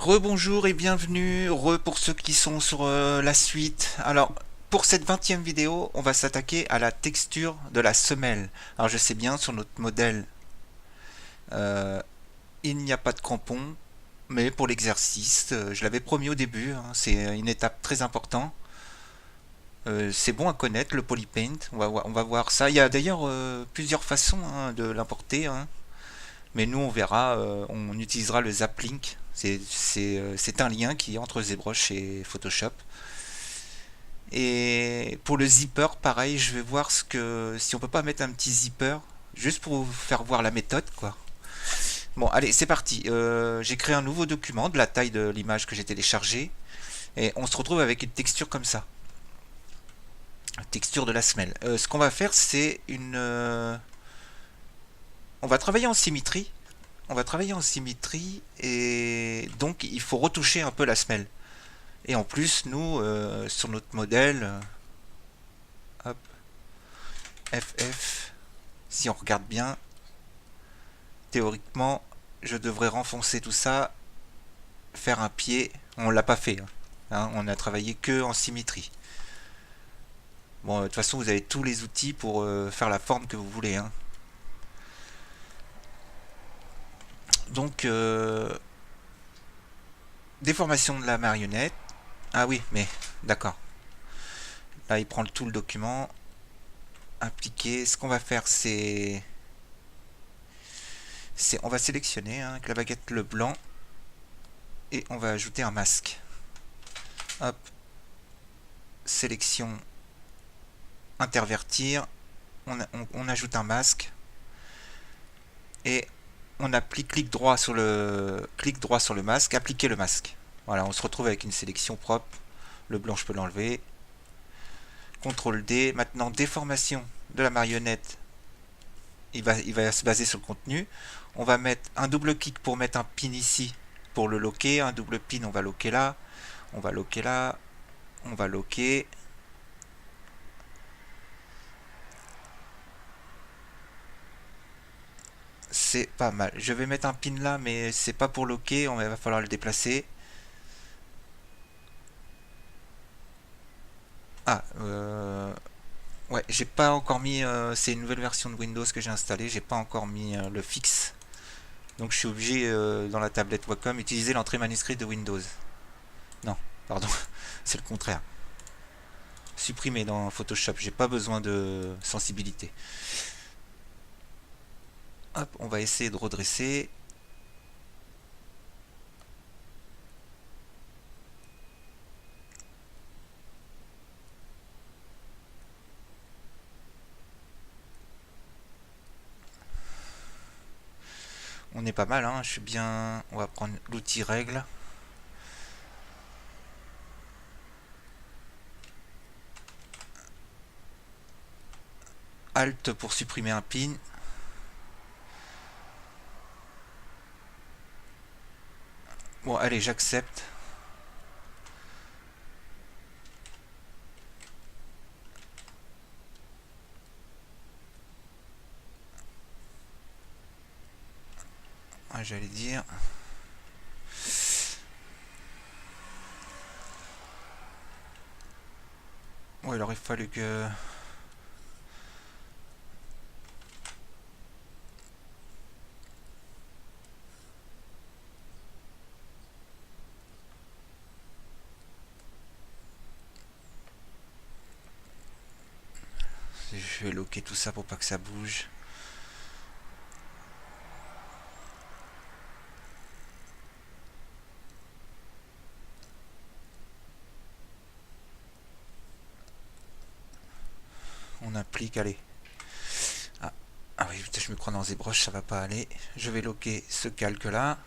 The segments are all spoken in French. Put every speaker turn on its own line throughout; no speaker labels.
Rebonjour et bienvenue, pour ceux qui sont sur la suite. Alors, pour cette 20e vidéo, on va s'attaquer à la texture de la semelle. Alors, je sais bien, sur notre modèle, euh, il n'y a pas de crampons, mais pour l'exercice, je l'avais promis au début, hein, c'est une étape très importante. C'est bon à connaître, le polypaint, on va voir ça. Il y a d'ailleurs plusieurs façons hein, de l'importer, hein. Mais nous, on verra, on utilisera le Zaplink. C'est un lien qui est entre ZBrush et Photoshop. Et pour le zipper, pareil, je vais voir si on peut pas mettre un petit zipper, juste pour vous faire voir la méthode, quoi. Bon, allez, c'est parti. J'ai créé un nouveau document de la taille de l'image que j'ai téléchargée. Et on se retrouve avec une texture comme ça. Texture de la semelle. Ce qu'on va faire, c'est on va travailler en symétrie. On va travailler en symétrie et donc il faut retoucher un peu la semelle. Et en plus, nous, sur notre modèle, hop, FF, si on regarde bien, théoriquement, je devrais renfoncer tout ça, faire un pied. On l'a pas fait, hein. Hein, on a travaillé que en symétrie. Bon, de toute façon, vous avez tous les outils pour faire la forme que vous voulez, hein. Donc, déformation de la marionnette. Ah oui, mais d'accord. Là, il prend tout le document. Appliquer. Ce qu'on va faire, on va sélectionner hein, avec la baguette le blanc et on va ajouter un masque. Hop, sélection, intervertir, on ajoute un masque et on applique clic droit sur le masque, appliquer le masque. Voilà, on se retrouve avec une sélection propre. Le blanc, je peux l'enlever. CTRL D. Maintenant, déformation de la marionnette. Il va se baser sur le contenu. On va mettre un double clic pour mettre un pin ici pour le loquer. Un double pin, on va loquer là. On va loquer là. On va loquer. C'est pas mal. Je vais mettre un pin là, mais c'est pas pour loquer. Il va falloir le déplacer. Ah, ouais, j'ai pas encore mis. C'est une nouvelle version de Windows que j'ai installée. J'ai pas encore mis le fixe. Donc je suis obligé, dans la tablette Wacom, utiliser l'entrée manuscrite de Windows. Non, pardon, c'est le contraire. Supprimer dans Photoshop, j'ai pas besoin de sensibilité. Hop, on va essayer de redresser. On est pas mal, hein, je suis bien. On va prendre l'outil règle. Alt pour supprimer un pin. Bon, allez, j'accepte. Ouais, j'allais dire. Ouais, il aurait fallu que. Je vais loquer tout ça pour pas que ça bouge. On applique, allez. Ah, ah oui, putain, je me prends dans ZBrush, ça va pas aller. Je vais loquer ce calque là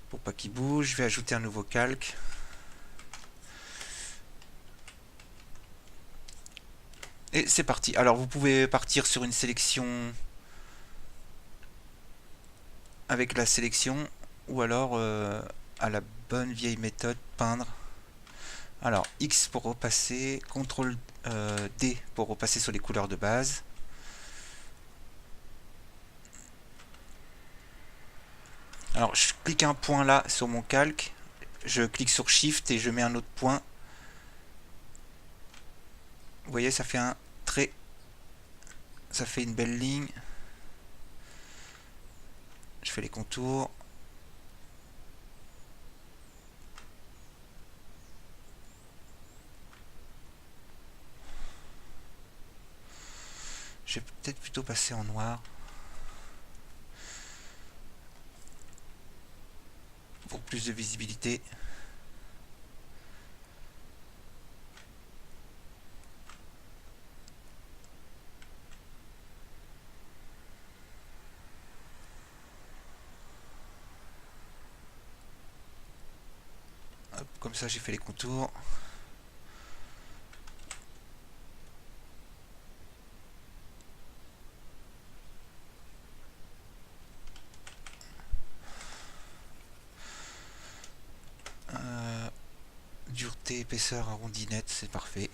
pour pas qu'il bouge. Je vais ajouter un nouveau calque. Et c'est parti. Alors vous pouvez partir sur une sélection avec la sélection ou alors à la bonne vieille méthode peindre. Alors X pour repasser, CTRL D pour repasser sur les couleurs de base. Alors je clique un point là sur mon calque, je clique sur Shift et je mets un autre point. Vous voyez, ça fait un trait, ça fait une belle ligne. Je fais les contours. Je vais peut-être plutôt passer en noir pour plus de visibilité. Hop, comme ça j'ai fait les contours. Dureté, épaisseur, arrondi net, c'est parfait.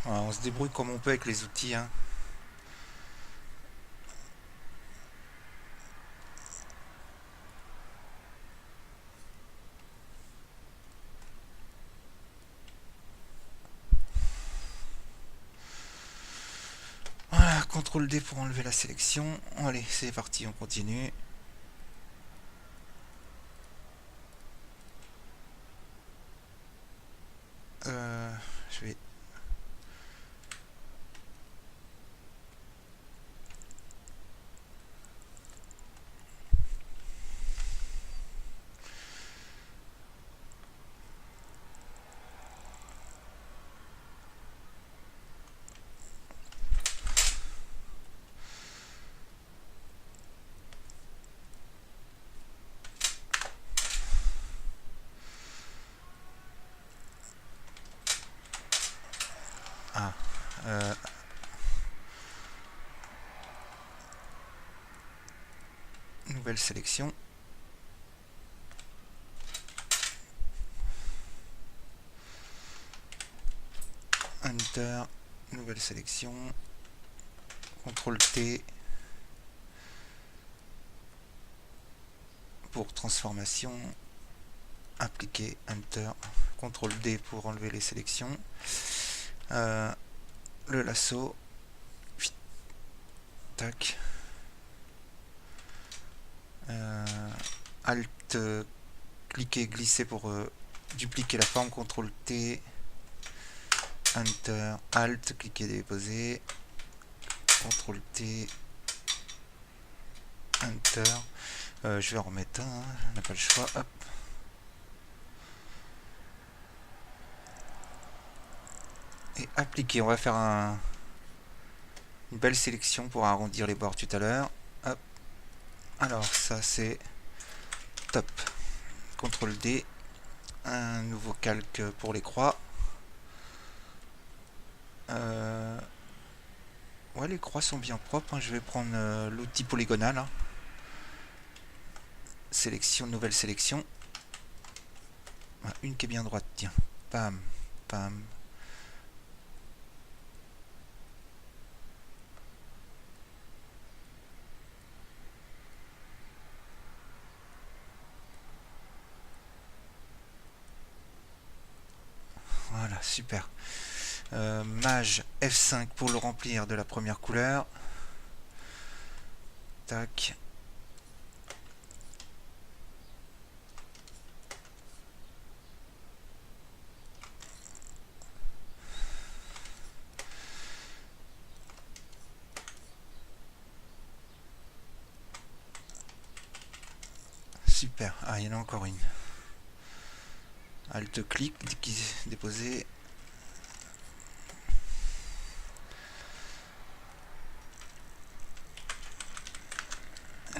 Voilà, on se débrouille comme on peut avec les outils, hein. Voilà, CTRL D pour enlever la sélection. Allez, c'est parti, on continue. Je vais... Ah, euh, nouvelle sélection. Enter, nouvelle sélection. CTRL T pour transformation. Appliquer, Enter. CTRL D pour enlever les sélections. Le lasso. Tac. Alt, cliquer, glisser pour dupliquer la forme. CTRL T. Enter, Alt, cliquer, déposer. CTRL T. Enter. Je vais en remettre un, hein, on n'a pas le choix. Hop. Et appliquer. On va faire une belle sélection pour arrondir les bords tout à l'heure. Hop. Alors ça c'est top. CTRL D. Un nouveau calque pour les croix. Ouais, les croix sont bien propres, hein. Je vais prendre l'outil polygonal, hein. Sélection, nouvelle sélection. Ah, une qui est bien droite, tiens. Pam, pam. Voilà, super. Mage F5 pour le remplir de la première couleur. Tac. Super. Ah, il y en a encore une. Alt-clic, déposer.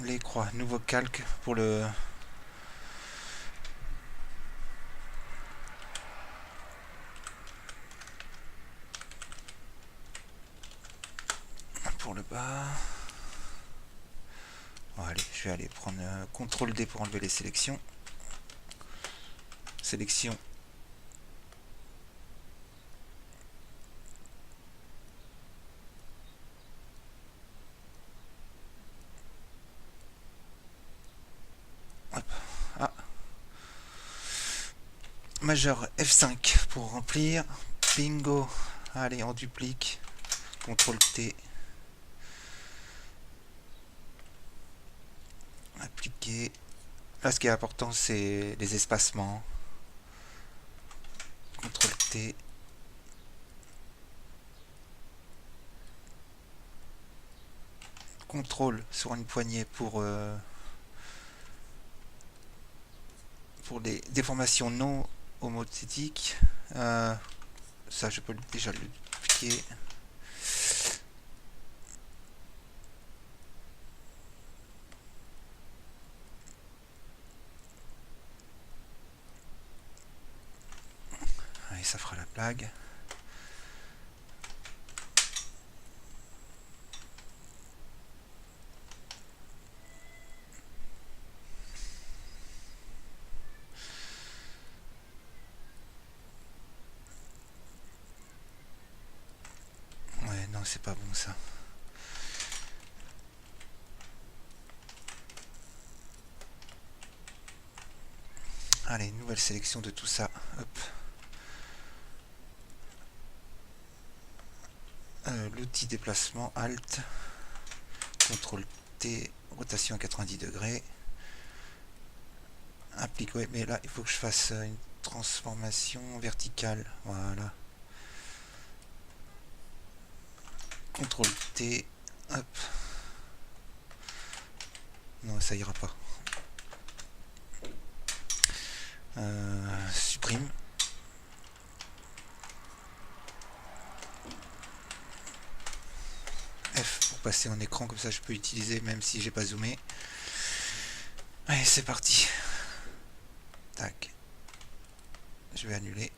Les croix, nouveau calque pour le... Pour le bas. Bon, allez, je vais aller prendre CTRL D pour enlever les sélections. Sélection. Hop. Ah. Majeur F5 pour remplir. Bingo. Allez, on duplique. CTRL T. Appliquer. Là, ce qui est important, c'est les espacements. CTRL T. CTRL sur une poignée pour les déformations non homothétiques. Ça, je peux déjà le dupliquer. Allez, ça fera la blague. c'est pas bon ça. Allez, nouvelle sélection de tout ça. Hop. L'outil déplacement, Alt, CTRL T, rotation à 90 degrés. Applique, ouais, mais là, il faut que je fasse une transformation verticale. Voilà. CTRL T, hop. Non, ça ira pas. Supprime. F pour passer en écran, comme ça je peux utiliser même si j'ai pas zoomé. Allez, c'est parti. Tac. Je vais annuler.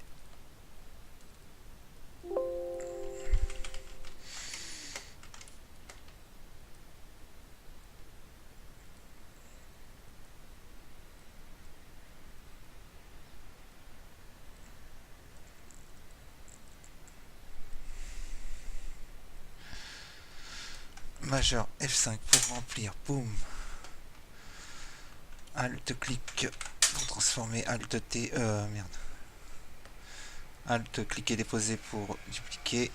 Majeur F5 pour remplir. Boum. Alt clic pour transformer. Alt T. Merde. Alt clic et déposer pour dupliquer.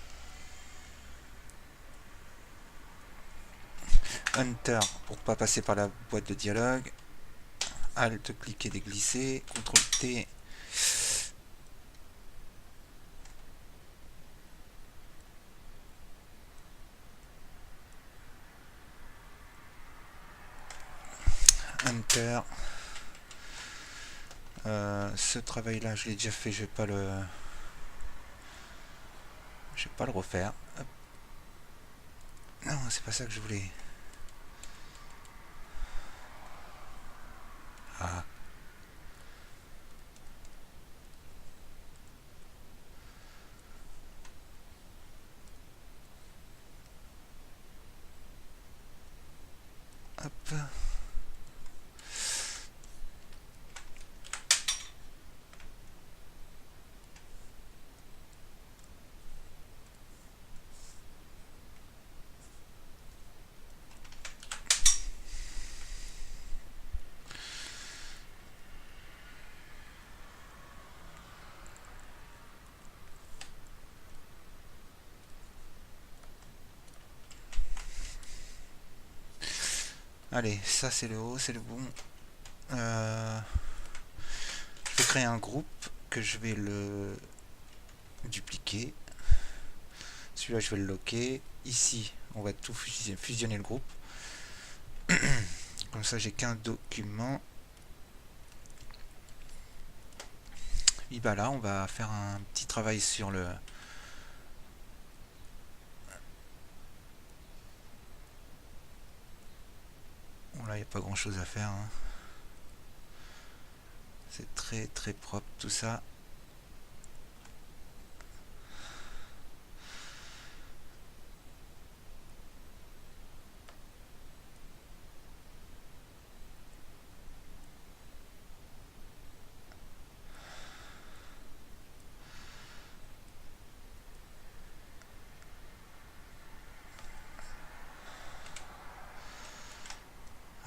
Enter pour pas passer par la boîte de dialogue. Alt clic et déglisser. CTRL T. Enter. Ce travail là je l'ai déjà fait, je vais pas le refaire. Hop. Non, c'est pas ça que je voulais. Ah. Hop. Allez, ça c'est le haut, c'est le bon. Je vais créer un groupe que je vais le dupliquer. Celui-là je vais le loquer. Ici on va tout fusionner le groupe. Comme ça j'ai qu'un document. Et bah là on va faire un petit travail sur le... Bon là il n'y a pas grand chose à faire. Hein. C'est très très propre tout ça.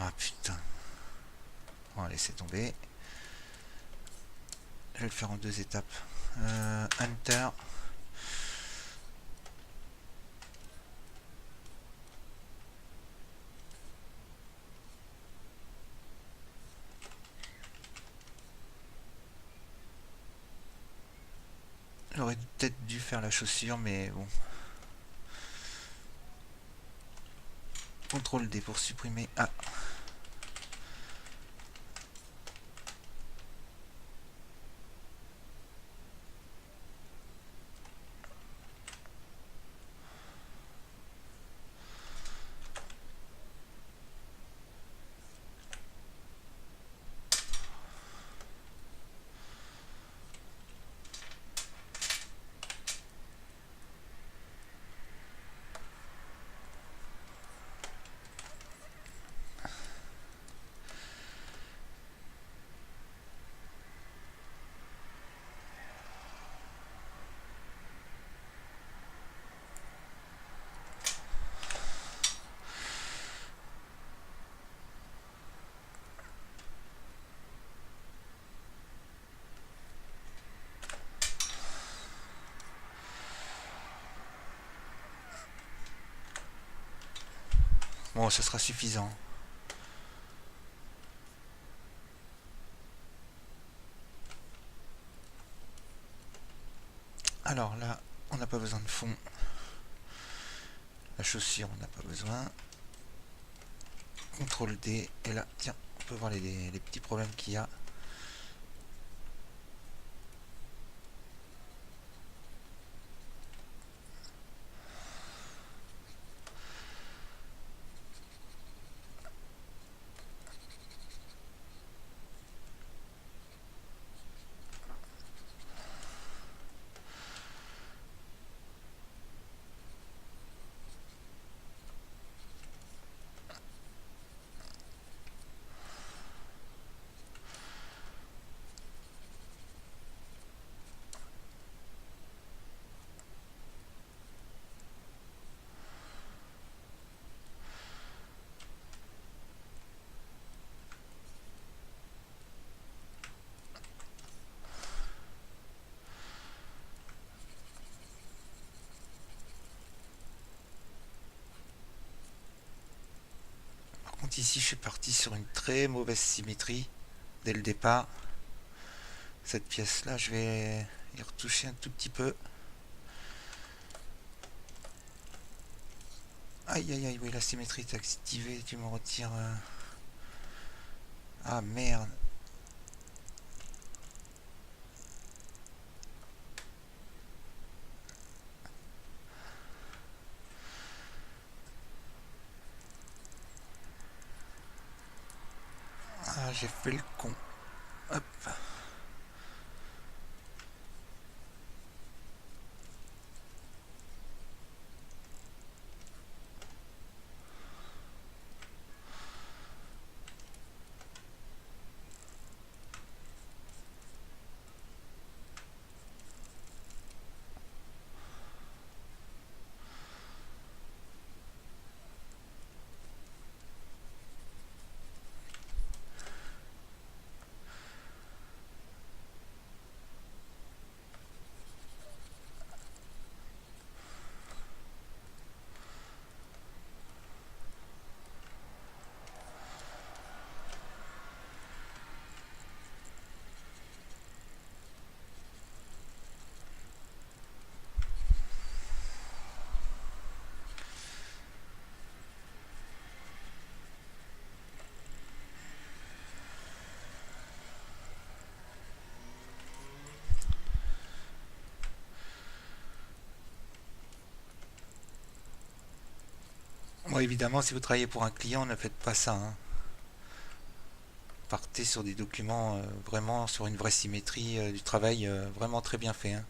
Ah putain. On va laisser tomber. Je vais le faire en 2 étapes. Enter. J'aurais peut-être dû faire la chaussure, mais bon. CTRL D pour supprimer. Ah. Bon, ce sera suffisant. Alors là, on n'a pas besoin de fond. La chaussure, on n'a pas besoin. CTRL D. Et là, tiens, on peut voir les petits problèmes qu'il y a. Par contre, ici, je suis parti sur une très mauvaise symétrie dès le départ. Cette pièce-là, je vais y retoucher un tout petit peu. Aïe aïe aïe, oui, la symétrie est activée, tu me retires. Ah merde. Ah, j'ai fait le con. Hop. Bon, évidemment, si vous travaillez pour un client, ne faites pas ça, hein. Partez sur des documents vraiment sur une vraie symétrie du travail vraiment très bien fait, hein.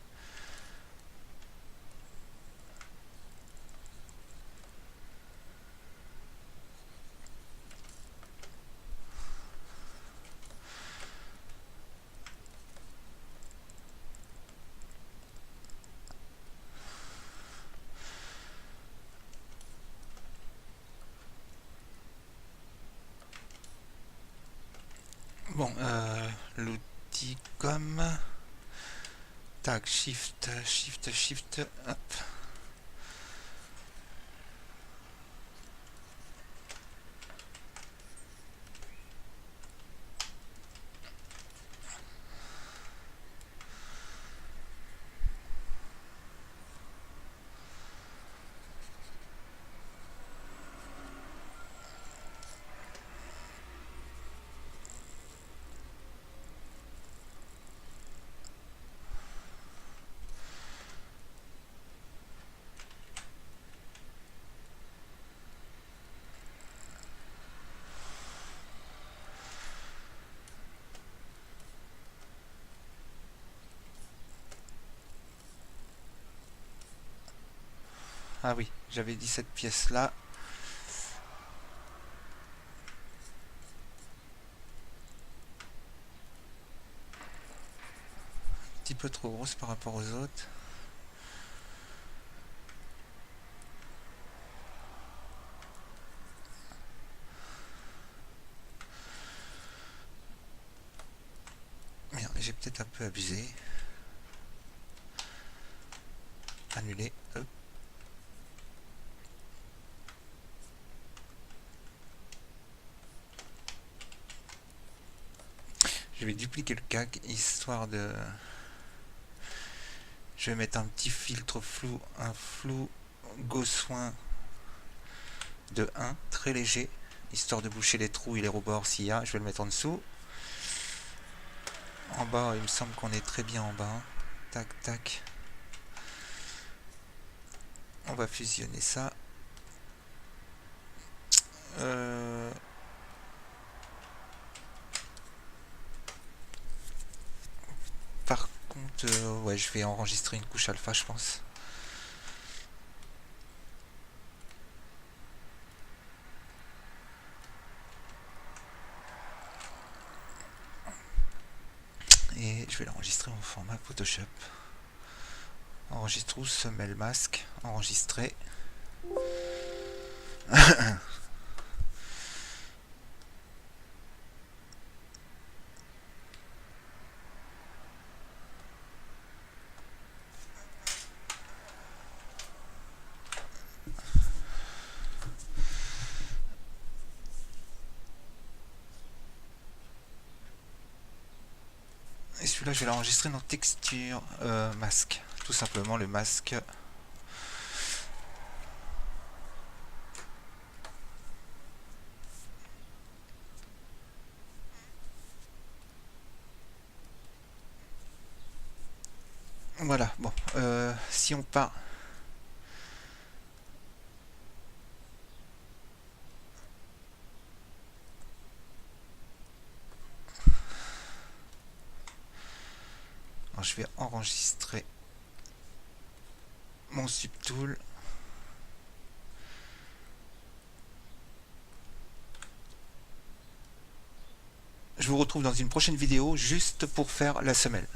Bon, l'outil comme tac, shift, shift, shift, hop. Ah oui, j'avais dit cette pièce là. Un petit peu trop grosse par rapport aux autres. Merde, j'ai peut-être un peu abusé. Annuler, hop. Je vais dupliquer le CAC histoire de... Je vais mettre un petit filtre flou, un flou Gaussouin de 1, très léger, histoire de boucher les trous et les rebords s'il y a. Je vais le mettre en dessous. En bas, il me semble qu'on est très bien en bas. Tac, tac. On va fusionner ça. Par contre, ouais, je vais enregistrer une couche alpha, je pense. Et je vais l'enregistrer en format Photoshop. Enregistre où semelle masque, enregistrer. Et celui-là, je vais l'enregistrer dans texture masque. Tout simplement le masque. Voilà, bon, si on part... Alors, je vais enregistrer mon subtool. Je vous retrouve dans une prochaine vidéo juste pour faire la semelle.